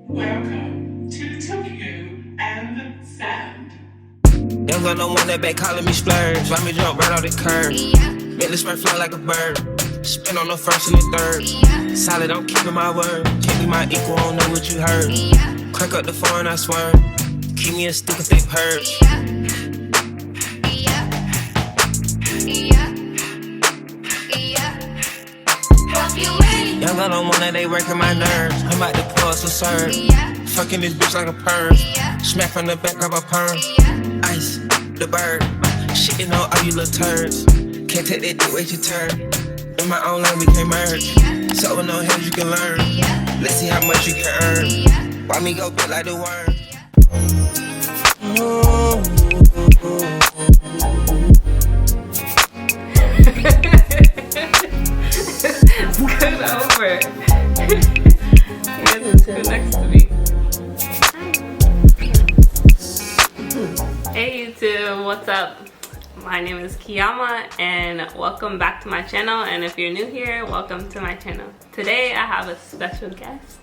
Welcome to Tokyo and Sand. Young girl don't want that back calling me splurge. Let me jump right off the curb. Make the spread fly like a bird. Spin on the first and the third. Solid, I'm keeping my word. Can't be my equal, I don't know what you heard. Crack up the phone, I swear. Keep me a stick if they purge. Young girl don't want that, they working my nerves. I'm about to pull some serve. Fucking this bitch like a perm. Smack from the back of a perm. Ice, the bird. Shitting on all you little turds. Can't take that dick, wait your turn. In my own lane we can merge. So with no hands you can learn. Let's see how much you can earn. Why me go big like the worm? Scoot over. You guys scoot next to me. Hey YouTube, what's up? My name is Chiamaa and welcome back to my channel, and if you're new here, welcome to my channel. Today I have a special guest.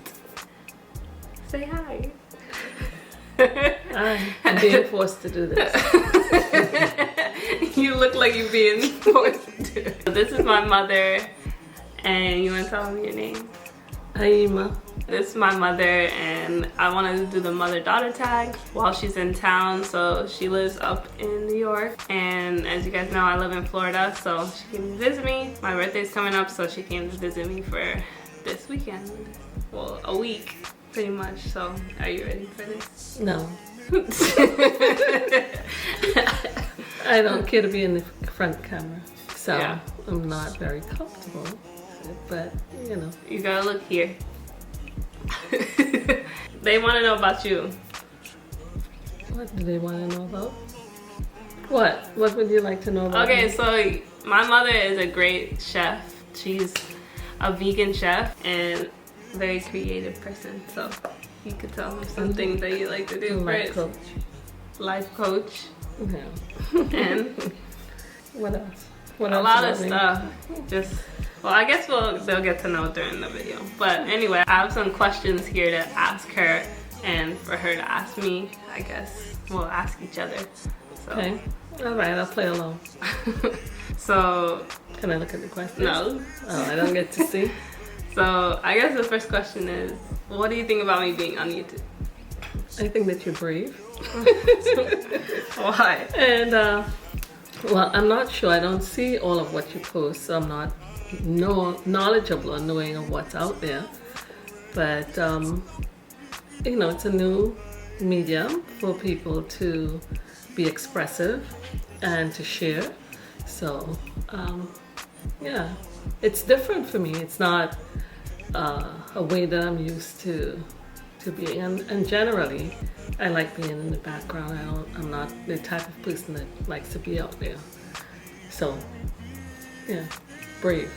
Say hi. I'm being forced to do this. You look like you're being forced to do it. This is my mother, and you want to tell me your name? Aima. This is my mother, and I wanted to do the mother-daughter tag while she's in town. So she lives up in New York, and as you guys know, I live in Florida, so she came to visit me. My birthday's coming up, so she came to visit me for this weekend. Well, a week, pretty much. So are you ready for this? No. I don't care to be in the front camera, so Yeah. I'm not very comfortable. But, you know. You gotta look here. They want to know about you. What do they want to know about? What? What would you like to know about Okay, me? so my mother is a great chef. She's a vegan chef and very creative person. So you could tell them something that you like to do. Life first. coach. Life coach. Yeah. And What else? What a else lot of about me? stuff. Just, well, I guess they'll get to know during the video. But anyway, I have some questions here to ask her and for her to ask me. I guess we'll ask each other. So. Okay. All right, I'll play along. So, Can I look at the questions? no. Oh, I don't get to see? So, I guess the first question is, what do you think about me being on YouTube? I think that you're brave. Why? And, well, I'm not sure. I don't see all of what you post, so I'm not knowledgeable or knowing of what's out there. But, you know, it's a new medium for people to be expressive and to share. So, yeah, it's different for me. It's not a way that I'm used to being. And generally, I like being in the background. I'm not the type of person that likes to be out there. So, yeah, brave.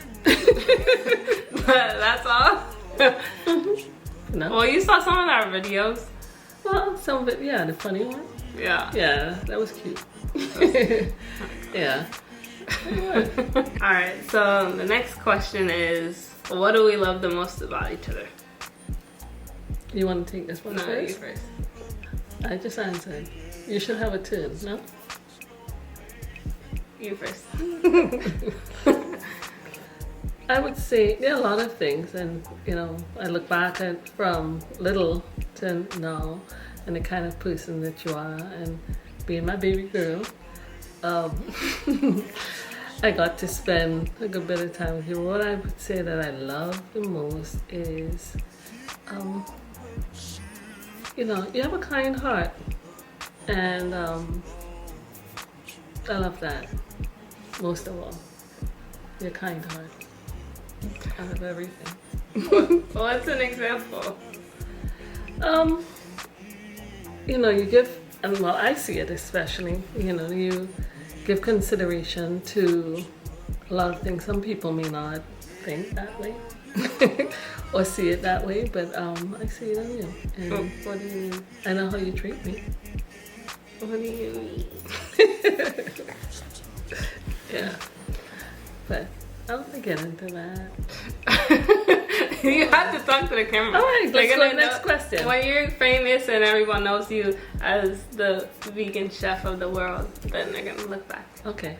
That's all? No? Well, you saw some of our videos. Well, some of it, yeah, the funny one. Yeah. Yeah, that was cute. Yeah. Alright, so the next question is, what do we love the most about each other? You want to take this one No, you first? first. I just answered. You should have a turn, no? You first. I would say there are a lot of things, and you know, I look back at from little to now, and the kind of person that you are, and being my baby girl, I got to spend a good bit of time with you. What I would say that I love the most is, you know, you have a kind heart, and I love that most of all. Your kind heart. Out of everything. What's an example? You know, you give, and well, I see it especially, you know, you give consideration to a lot of things. Some people may not think that way or see it that way, but I see it in you. And What do you mean? I know how you treat me. What do you mean? Yeah. But I don't want to get into that. You have to talk to the camera. All right, let's They're go to gonna the next know- question. When you're famous and everyone knows you as the vegan chef of the world, then they're gonna look back. Okay.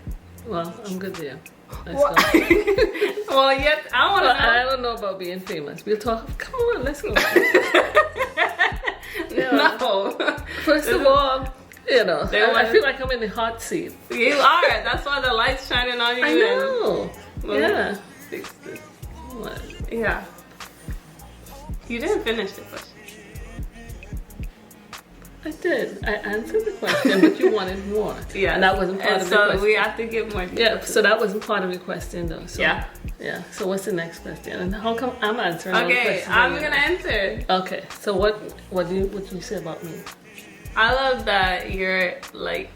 Well, I'm good there. Let's Well, go. well, yet I want to know. I don't know about being famous. We'll talk. Come on, let's go. No. First of all, you know, They I want- feel like I'm in the hot seat. You are. That's why the light's shining on you. I know. Yeah. And What? yeah. You didn't finish the question. I did. I answered the question, but you wanted more. Yeah. And that wasn't part And of the so question. we have to give more. Yeah, so that wasn't part of your question, though. So, Yeah. Yeah. So what's the next question? And how come I'm answering all the Okay, questions? I'm anyway? gonna answer. Okay. So what do you say about me? I love that you're like,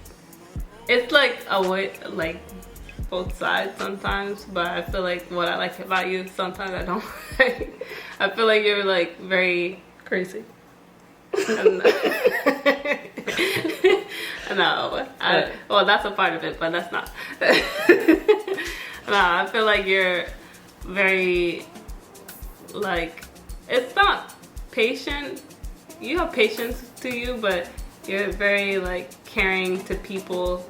it's like a way, like both sides sometimes, but I feel like what I like about you sometimes I don't like. I feel like you're like very Crazy. no, well that's a part of it, but that's not. No, I feel like you're very, like, it's not patient. You have patience to you, but you're very like caring to people.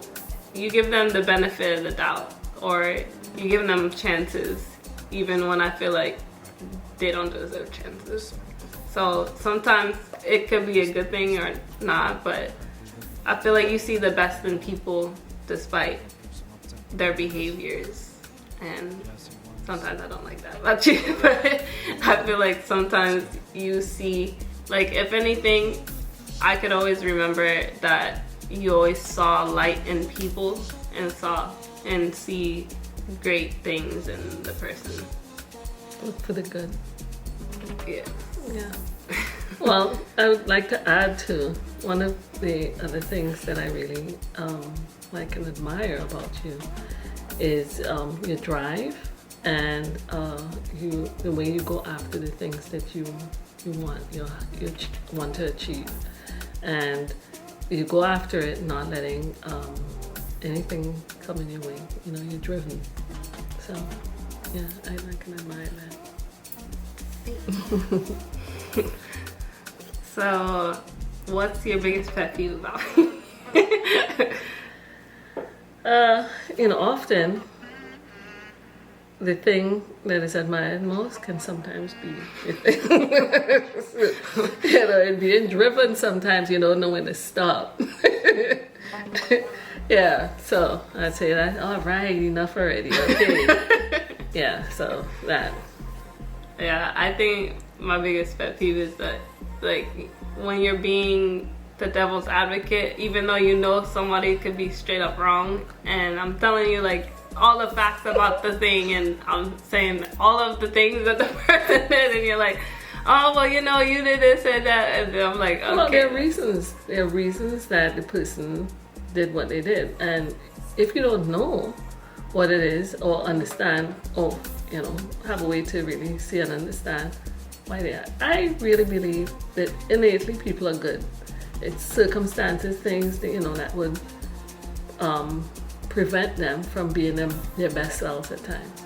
You give them the benefit of the doubt, or you give them chances, even when I feel like they don't deserve chances. So sometimes it could be a good thing or not, but I feel like you see the best in people despite their behaviors. And sometimes I don't like that about you, but I feel like sometimes you see, like, if anything, I could always remember that you always saw light in people and see great things in the person. Look for the good. Yeah. Yeah. Well, I would like to add to one of the other things that I really like and admire about you is your drive and the way you go after the things that you want to achieve, and you go after it, not letting anything come in your way. You know, you're driven. So, yeah, I like and admire that. So, what's your biggest pet peeve about me? You know, often the thing that is admired most can sometimes be the thing. You know, and being driven sometimes you don't know when to stop. Yeah, so I'd say that, all right, enough already, okay. Yeah, so that. Yeah, I think my biggest pet peeve is that, like, when you're being the devil's advocate, even though you know somebody could be straight up wrong, and I'm telling you, like, all the facts about the thing, and I'm saying all of the things that the person did, and you're like, oh, well, you know, you did this and that, and then I'm like, okay. Well, there are reasons that the person did what they did, and if you don't know what it is or understand, or you know, have a way to really see and understand why they are. I really believe that innately people are good. It's circumstances, things that, you know, that would prevent them from being their best selves at times.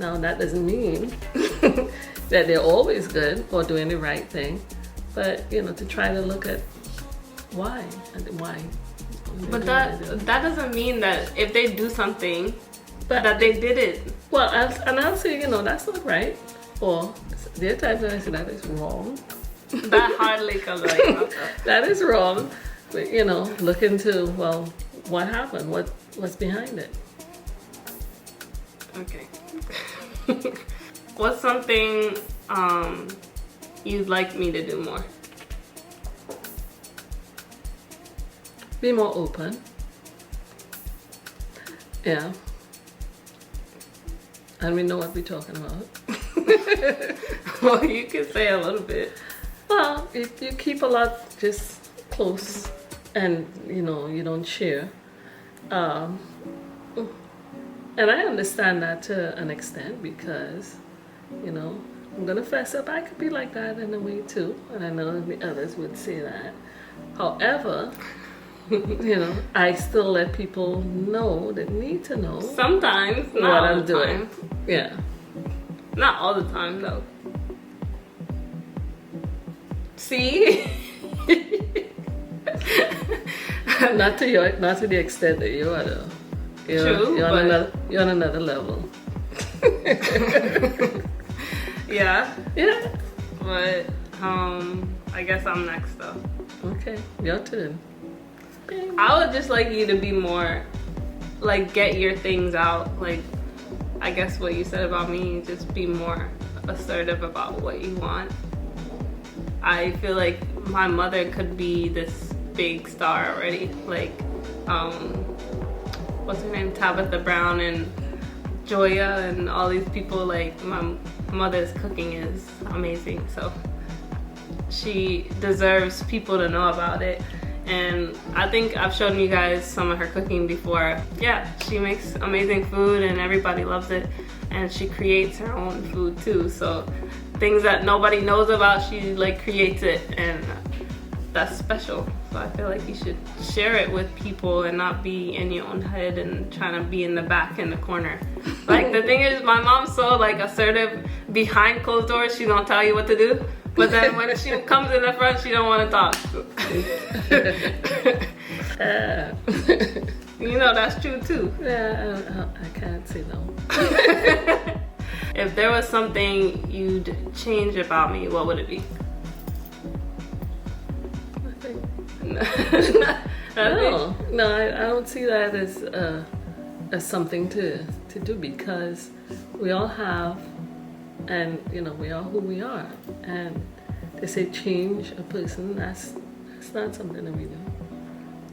Now, that doesn't mean that they're always good or doing the right thing, but, you know, to try to look at why and why. But that doesn't mean that if they do something, that they did it. Well, I'll say, you know, that's not right. Or there are times when I say that is wrong. That hardly comes out of your mouth. That is wrong. But, you know, look into, well, what happened? What's behind it? Okay. What's something you'd like me to do more? Be more open. Yeah. And we know what we're talking about. Well, you can say a little bit. Well, you keep a lot just close, and you know, you don't share. And I understand that to an extent because, you know, I'm gonna fess up. I could be like that in a way too, and I know the others would say that. However, you know, I still let people know that need to know Sometimes, not what all I'm the doing. time. Yeah. Not all the time, though. See? Not to the extent that you are though. True, You're on another level. Yeah. Yeah. But I guess I'm next though. Okay, your turn. Bing. I would just like you to be more, like, get your things out. Like, I guess what you said about me, just be more assertive about what you want. I feel like my mother could be this big star already. Like, what's her name? Tabitha Brown and Joya and all these people. Like, my mother's cooking is amazing. So she deserves people to know about it. And I think I've shown you guys some of her cooking before. Yeah, she makes amazing food and everybody loves it. And she creates her own food too. So things that nobody knows about, she like creates it, and that's special. So I feel like you should share it with people and not be in your own head and trying to be in the back in the corner. Like, the thing is, my mom's so like assertive behind closed doors. She don't tell you what to do. But then when she comes in the front, she don't want to talk. You know, that's true too. Yeah, I can't say no. If there was something you'd change about me, what would it be? No, I don't see that as something to do, because we all have, and you know, we are who we are, and they say change a person, that's not something that we do.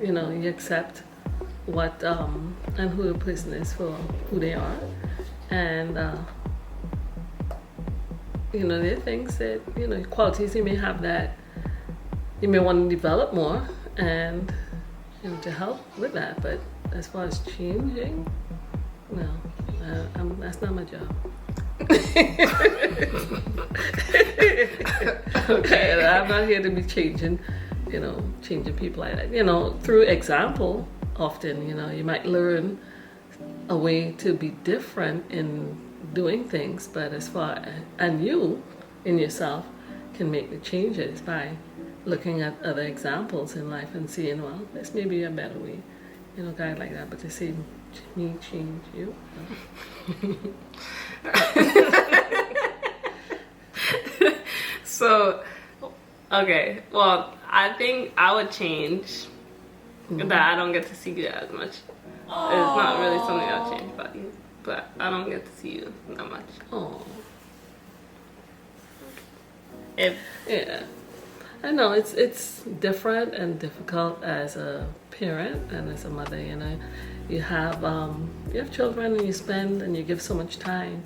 You know, you accept what and who the person is for who they are, and you know, there are things that, you know, qualities you may have that you may want to develop more, and you know, to help with that. But as far as changing, no, that's not my job. Okay, I'm not here to be changing people like that. You know, through example, often, you know, you might learn a way to be different in doing things, but as far and you in yourself can make the changes by looking at other examples in life and seeing, well, this may be a better way, you know, guys like that. But to say me change you, no. So, okay, well, I think I would change that I don't get to see you as much. It's not really something I'll change about you, but I don't get to see you that much. Oh. Yeah. I know it's different and difficult as a parent and as a mother. You know, you have children, and you give so much time.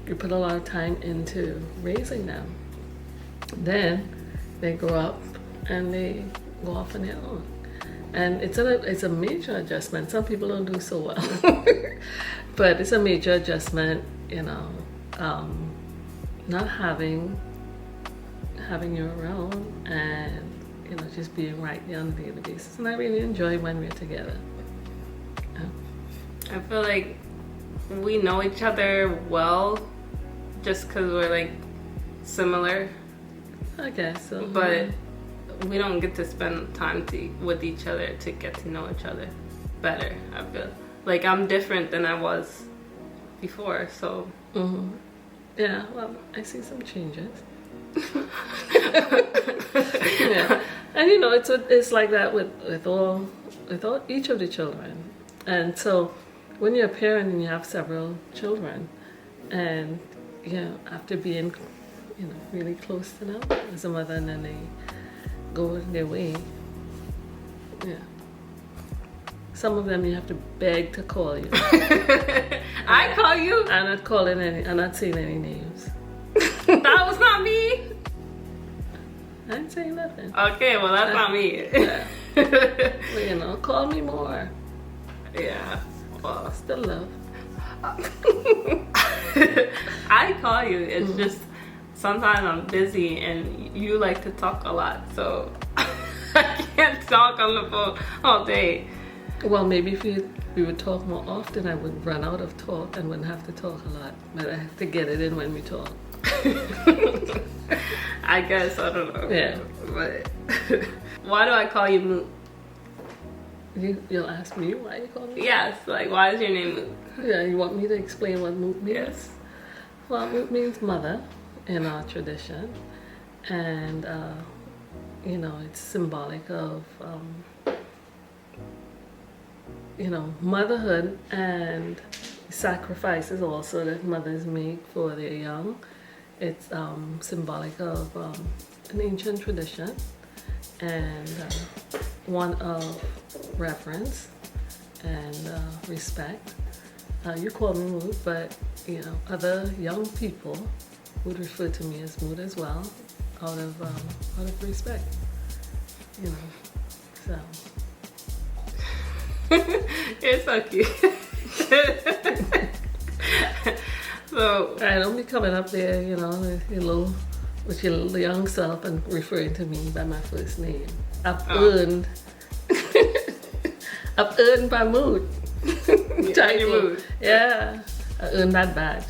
You put a lot of time into raising them. Then they grow up and they go off on their own, and it's a major adjustment. Some people don't do so well, but it's a major adjustment. You know, not having you around, and you know, just being right there on a daily basis. And I really enjoy when we're together. I feel like we know each other well just because we're like similar. I guess so. But we don't get to spend time with each other to get to know each other better. I feel like I'm different than I was before, so. Mm-hmm. Yeah, well, I see some changes. Yeah, and you know, it's like that with each of the children. And so when you're a parent and you have several children, and you know, after being, you know, really close to them as a mother, and then they go their way, yeah, some of them you have to beg to call you. I call you? I'm not saying any names. That was not me. I didn't say nothing. Okay, well, that's not me. Yeah. Well, you know, call me more. Yeah. Well, still love. I call you. It's just sometimes I'm busy and you like to talk a lot, so I can't talk on the phone all day. Well, maybe if we would talk more often, I would run out of talk and wouldn't have to talk a lot. But I have to get it in when we talk. I guess, I don't know. Yeah. But why do I call you Moot? You'll ask me why you call me? Yes, like why is your name Moot? Yeah, you want me to explain what Moot means? Yes. Well, Moot means mother in our tradition. And, you know, it's symbolic of, you know, motherhood and sacrifices also that mothers make for their young. It's symbolic of an ancient tradition and one of reverence and respect. You call me Moot, but you know other young people would refer to me as Moot as well, out of respect. You know, so. You're so cute. So I don't be coming up there, you know, with your little young self and referring to me by my first name. I've earned my mood. your mood. Yeah, I earned that badge.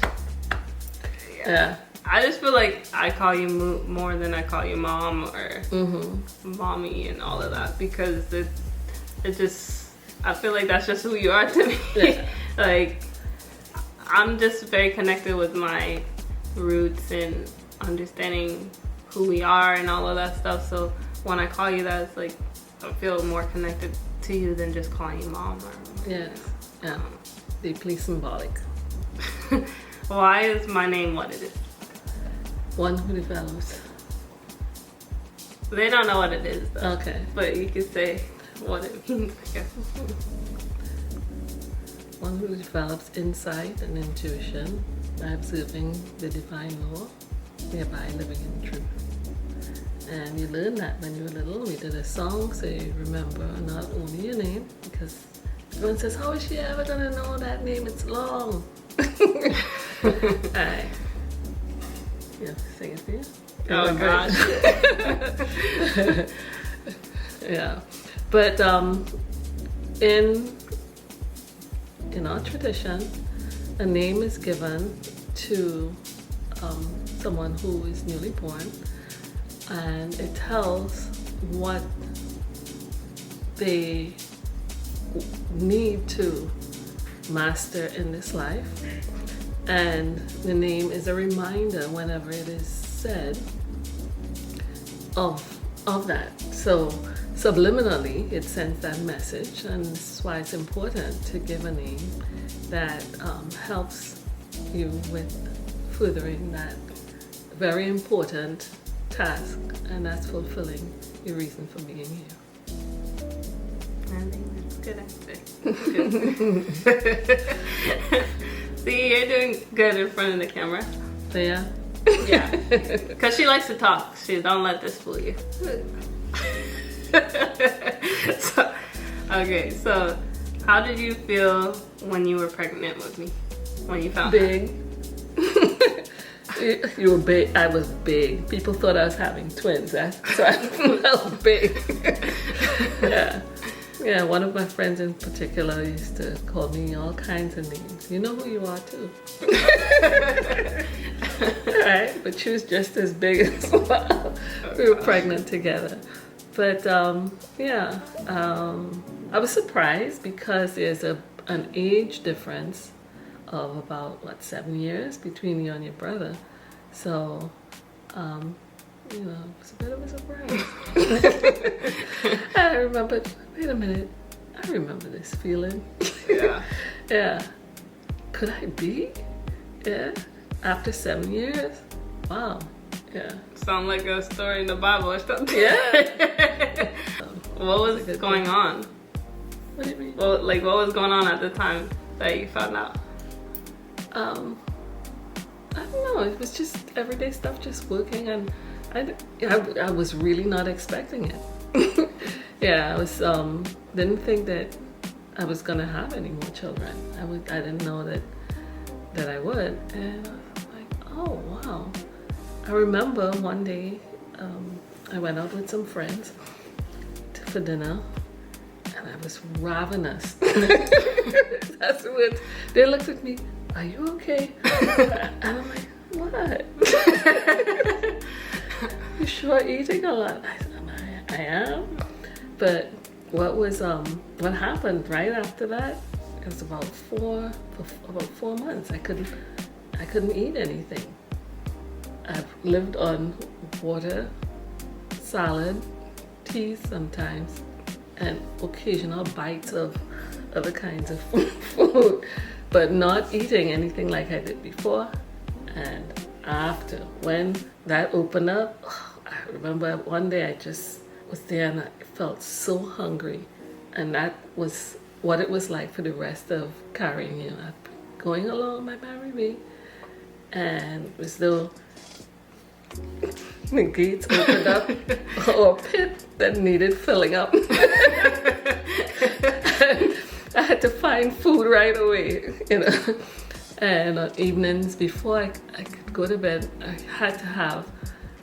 Yeah. I just feel like I call you Moot more than I call you mom or mommy and all of that because it just, I feel like that's just who you are to me. Yeah. Like, I'm just very connected with my roots and understanding who we are and all of that stuff. So when I call you that, it's like I feel more connected to you than just calling you mom. Yes. Yeah. Deeply symbolic. Why is my name what it is? One who develops. They don't know what it is though. Okay. But you can say what it means, I guess. One who develops insight and intuition by observing the divine law, thereby living in truth. And you learn that when you were little. We did a song, so you remember not only your name, because everyone says, how is she ever gonna know that name? It's long. Alright. You have to sing it for you? Oh gosh. Yeah. But in our tradition, a name is given to someone who is newly born, and it tells what they need to master in this life. And the name is a reminder whenever it is said of that. So subliminally, it sends that message, and this is why it's important to give a name that helps you with furthering that very important task, and that's fulfilling your reason for being here. I think that's good answer. See, you're doing good in front of the camera. Yeah? Yeah. Because she likes to talk. She don't let this fool you. So how did you feel when you were pregnant with me? When you found Big. You were big. I was big. People thought I was having twins. So I felt big. Yeah. Yeah, one of my friends in particular used to call me all kinds of names. You know who you are too. Right? But she was just as big as well. We were pregnant together. But I was surprised because there's an age difference of about 7 years between you and your brother. So you know, it was a bit of a surprise. I remembered, wait a minute, I remember this feeling. Yeah. Yeah. Could I be? Yeah. After 7 years? Wow. Yeah. Sound like a story in the Bible or something. Yeah. What was going on? What do you mean? Well, like what was going on at the time that you found out? I don't know. It was just everyday stuff, just working, and I was really not expecting it. Yeah, I was didn't think that I was gonna have any more children. I didn't know that I would, and I was like, oh wow. I remember one day I went out with some friends for dinner, and I was ravenous. That's what they looked at me. Are you okay? And I'm like, What? You sure eating a lot? I am. But what happened right after that? It was about 4 months. I couldn't eat anything. I've lived on water, salad, tea sometimes, and occasional bites of other kinds of food, but not eating anything like I did before. And after, when that opened up, I remember one day I just was there and I felt so hungry, and that was what it was like for the rest of carrying, going along my merry way, and it was though the gates opened up or a pit that needed filling up. I had to find food right away, And on evenings before I could go to bed, I had to have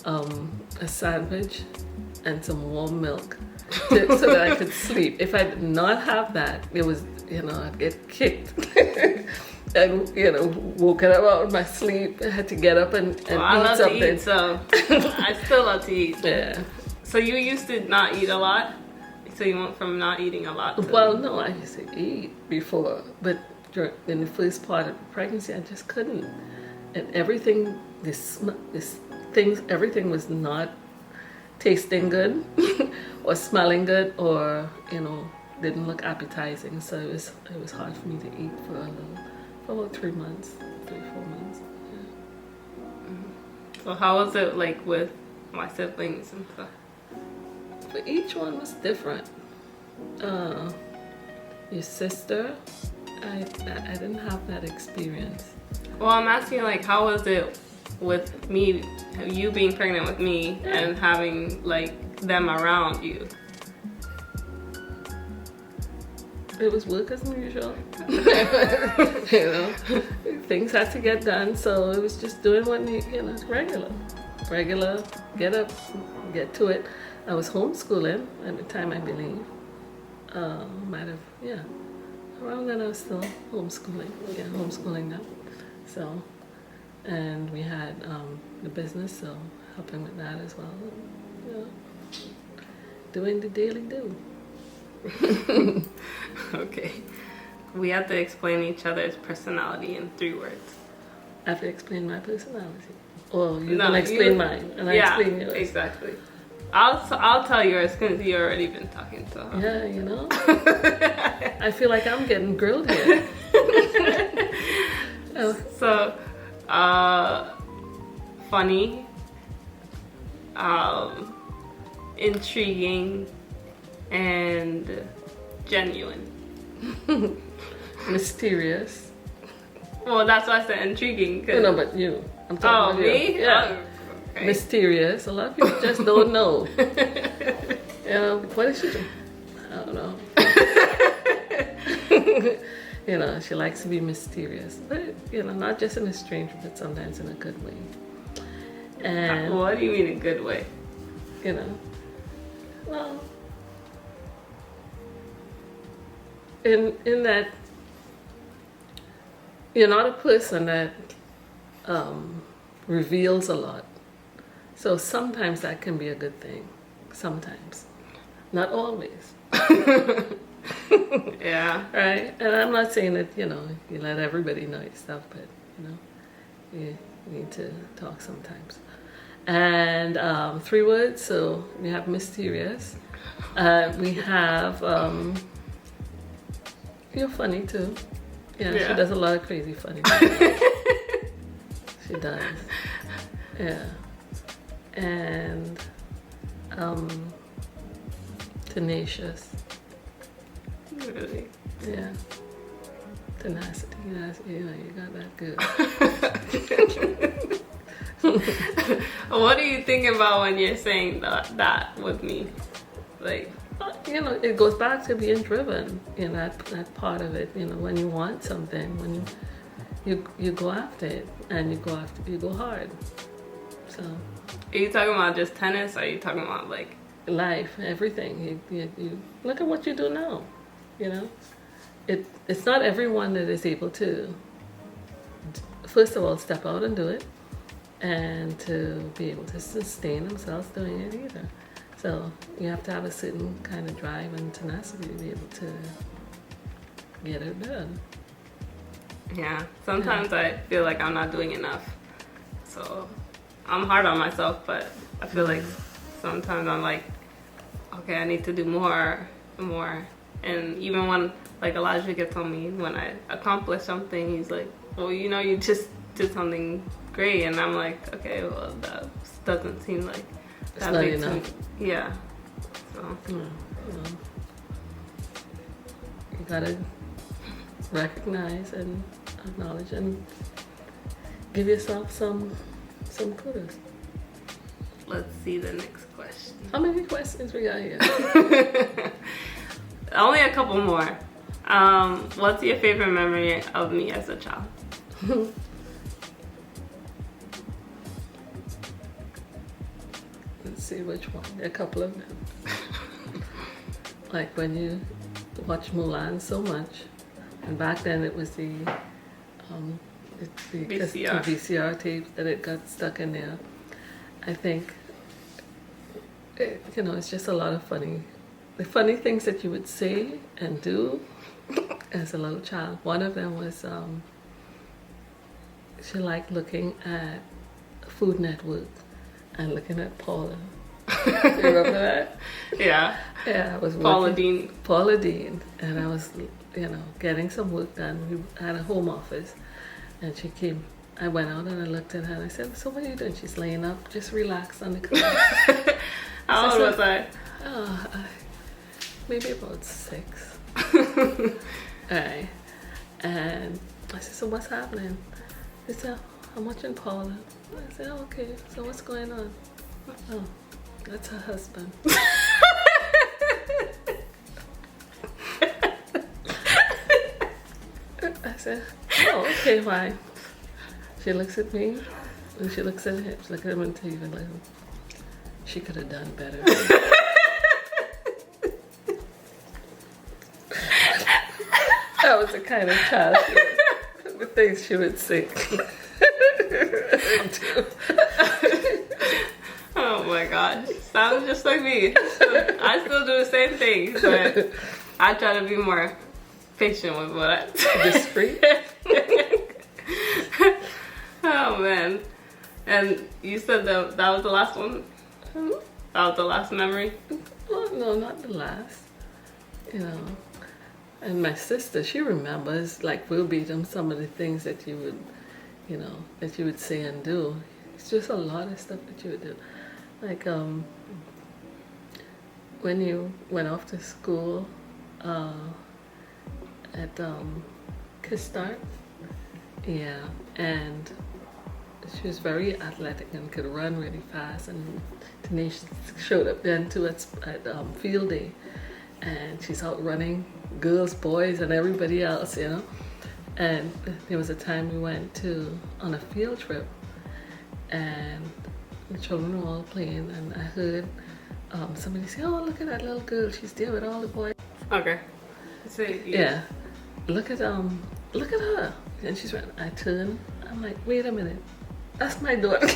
a sandwich and some warm milk so that I could sleep. If I did not have that, it was, I'd get kicked. And, woken up out of my sleep. I had to get up and eat something. To eat, so I still love to eat. Yeah. So you used to not eat a lot? So you went from not eating a lot to... Well, no, I used to eat before, but in the first part of the pregnancy, I just couldn't. And everything was not tasting good or smelling good or, didn't look appetizing. So it was hard for me to eat for about 3 months, 4 months. Yeah. So how was it like with my siblings and stuff? But each one was different. Your sister, I didn't have that experience. Well, I'm asking like, how was it with me, you being pregnant with me and having like them around you? It was work as usual. Things had to get done, so it was just doing what regular, get up, get to it. I was homeschooling at the time, I believe. Around then I was still homeschooling now. So, and we had the business, so helping with that as well. Doing the daily do. Okay. We have to explain each other's personality in 3 words. I have to explain my personality. Or you can explain mine, and I explain yours. Exactly. I'll tell yours because you've already been talking to her. Yeah, I feel like I'm getting grilled here. So, funny, intriguing, and genuine. Mysterious. Well, that's why I said intriguing. No, but you. I'm talking about me? You. Yeah. Oh, okay. Mysterious. A lot of people just don't know. What is she doing? I don't know. She likes to be mysterious. But, not just in a strange way, but sometimes in a good way. And what do you mean a good way? Well, in that you're not a person that reveals a lot. So sometimes that can be a good thing. Sometimes. Not always. Yeah. Right? And I'm not saying that, you let everybody know your stuff, but, you need to talk sometimes. And 3 words, so we have mysterious. We have, you're funny too. Yeah, she does a lot of crazy funny things. She does. Yeah. And tenacious. Really? Yeah. Tenacity. You got that good. What are you thinking about when you're saying that with me? Like, it goes back to being driven. That part of it. When you want something, when you go after it, and you go hard. So. Are you talking about just tennis? Or are you talking about like life, everything? You look at what you do now. It's not everyone that is able to, first of all, step out and do it, and to be able to sustain themselves doing it either. So you have to have a certain kind of drive and tenacity to be able to get it done. Yeah, sometimes I feel like I'm not doing enough. So I'm hard on myself, but I feel like sometimes I'm like, okay, I need to do more and more. And even when, like, Elijah gets on me when I accomplish something, he's like, well, you know, you just did something great. And I'm like, okay, well, that doesn't seem like It's that not makes enough. me, yeah. So, You gotta recognize and acknowledge and give yourself some kudos. let's see the next question. How many questions we got here? Only a couple more. What's your favorite memory of me as a child? Let's see which one. There are a couple of them. Like when you watch Mulan so much, and back then it was the VCR. VCR tapes that it got stuck in there. I think, it's just a lot of the funny things that you would say and do as a little child. One of them was she liked looking at Food Network and looking at Paula. You remember that? Yeah. Yeah, I was Paula Deen. Paula Deen, and I was, getting some work done. We had a home office, and she came. I went out and I looked at her and I said, "So what are you doing?" She's laying up, just relaxed on the couch. How old was I? Oh, maybe about 6. Alright. And I said, "So what's happening?" She said, "I'm watching Paula." I said, "Oh, okay, so what's going on?" "Oh, that's her husband." I said, "Oh, okay, why?" She looks at me and she looks at him. She looks at him and TV like, she could have done better. That was the kind of child the things she would say. Oh my gosh. Sounds just like me. I still do the same thing, but I try to be more patient with what I Discreet. Oh man. And you said that was the last one? That was the last memory? Well, no, not the last. And my sister, she remembers, like, verbatim some of the things that you would, that you would say and do. It's just a lot of stuff that you would do. Like, when you went off to school at Kistart, yeah, and she was very athletic and could run really fast, and Tanisha showed up then too at field day, and she's out running girls, boys, and everybody else, and there was a time we went on a field trip, and the children were all playing, and I heard somebody say, "Oh, look at that little girl, she's there with all the boys." Okay. So, Yeah. Look at her. And she's right. I turn. I'm like, wait a minute. That's my daughter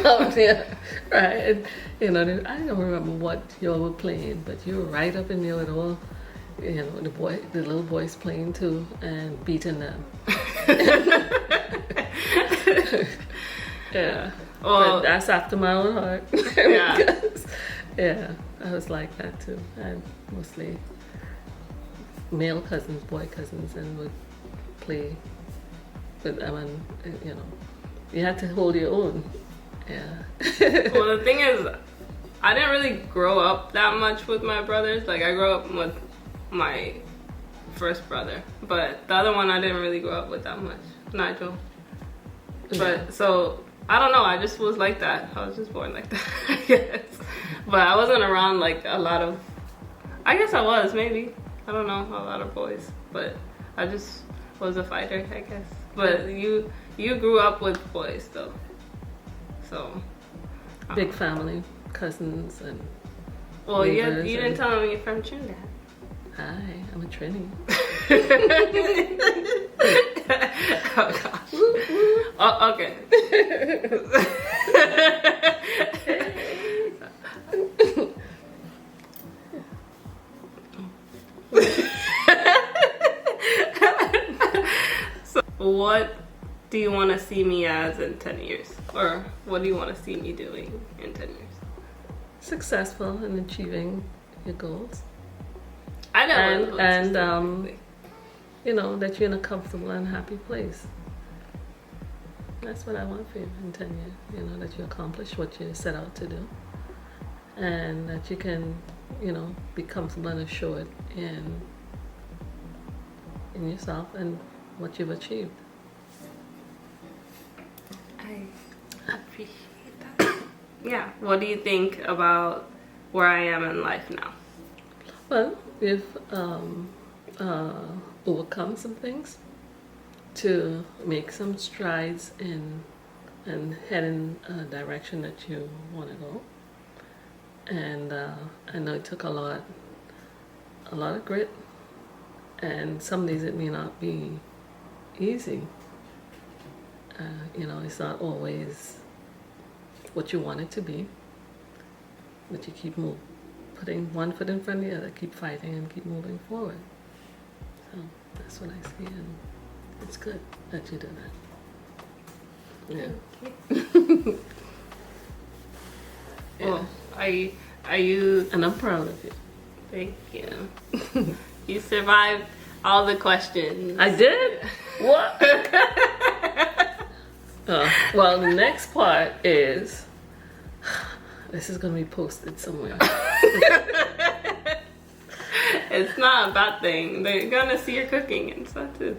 out there, right? And I don't remember what y'all were playing, but you were right up in there with all, the little boys playing too and beating them. Yeah. Well, But that's after my own heart. Yeah. Because, yeah, I was like that too. I had mostly male cousins, boy cousins, and would play with them, and you had to hold your own. Yeah. well, the thing is, I didn't really grow up that much with my brothers. Like, I grew up with my first brother, but the other one I didn't really grow up with that much, Nigel. But so I don't know. I just was like that. I was just born like that, I guess. But I wasn't around like a lot of. I guess I was maybe. I don't know, a lot of boys, but I just was a fighter, I guess. But you grew up with boys though, so Big family, cousins, and well, you neighbors didn't and- tell me you're from Trinidad. Hi, I'm a Trini. Oh gosh. Oh, okay. So, what do you want to see me as in 10 years? Or what do you want to see me doing in 10 years? Successful in achieving your goals. I know. And you know, that you're in a comfortable and happy place. That's what I want for you in 10 years. You know, that you accomplish what you set out to do. And that you can, you know, be comfortable and assured in yourself and what you've achieved. I appreciate that. Yeah. What do you think about where I am in life now? Well, you've overcome some things to make some strides in and head in a direction that you want to go. And I know it took a lot of grit, and some days it may not be easy. You know, it's not always what you want it to be, but you keep putting one foot in front of the other, keep fighting and keep moving forward. So that's what I see, and it's good that you do that. Yeah. Well, are you? And I'm proud of you. Thank you. You survived all the questions. I did? What? Well, the next part is, this is going to be posted somewhere. It's not a bad thing. They're gonna see your cooking and stuff too.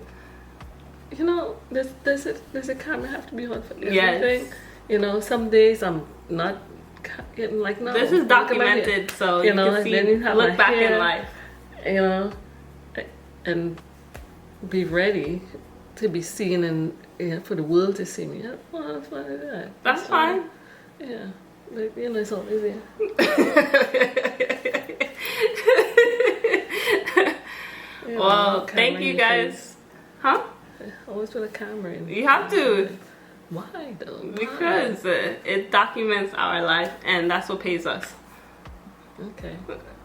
You know, there's a camera have to be on for everything. Yes. You know, some days I'm not getting like, no. This is documented, so you know, can see, then you have look my back hair, in life. You know, and be ready to be seen and, you know, for the world to see me. Well, that's that. That's fine. Yeah, but you know, it's always there. You know, Well, camera thank in you your guys. face. Huh? Always with a camera in. You have to. Why though? Why? Because it documents our life, and that's what pays us. Okay.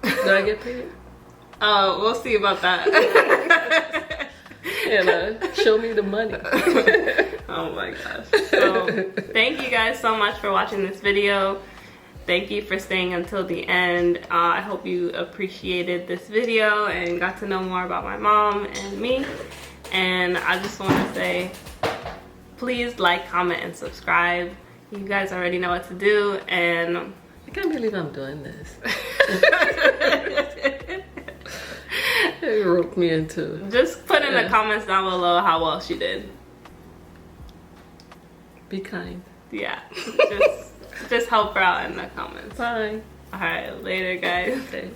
Do I get paid? We'll see about that. You know, show me the money. Oh my gosh. So, thank you guys so much for watching this video. Thank you for staying until the end. I hope you appreciated this video and got to know more about my mom and me. And I just want to say, please like, comment, and subscribe. You guys already know what to do. And I can't believe I'm doing this. It roped me into it. Just put in the comments down below how well she did. Be kind. Yeah. Just help her out in the comments. Bye. Alright, later guys. Okay.